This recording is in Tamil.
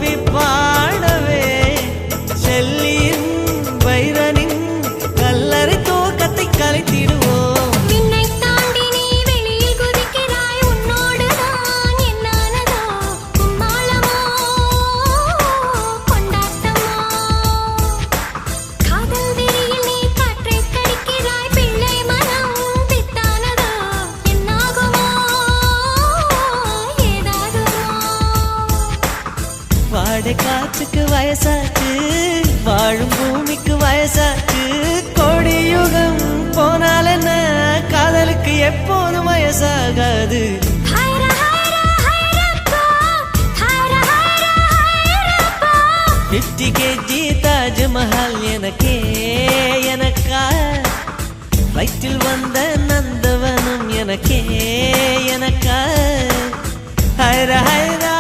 கவி பாடவே செல்லியின் வைரனின் கல்லறை தோக்கத்தை கலைத்திடுவோம். வாடை காற்றுக்கு வயசாச்சு, வாழும் பூமிக்கு வயசாச்சு. கோடியுகம் போனால் என்ன, காதலுக்கு எப்போதும் வயசாகாது. 50 kg தாஜ்மஹால் எனக்கே எனக்கா, வயிற்றில் வந்த நந்தவனம் எனக்கே எனக்கா. ஹைரா ஹைரா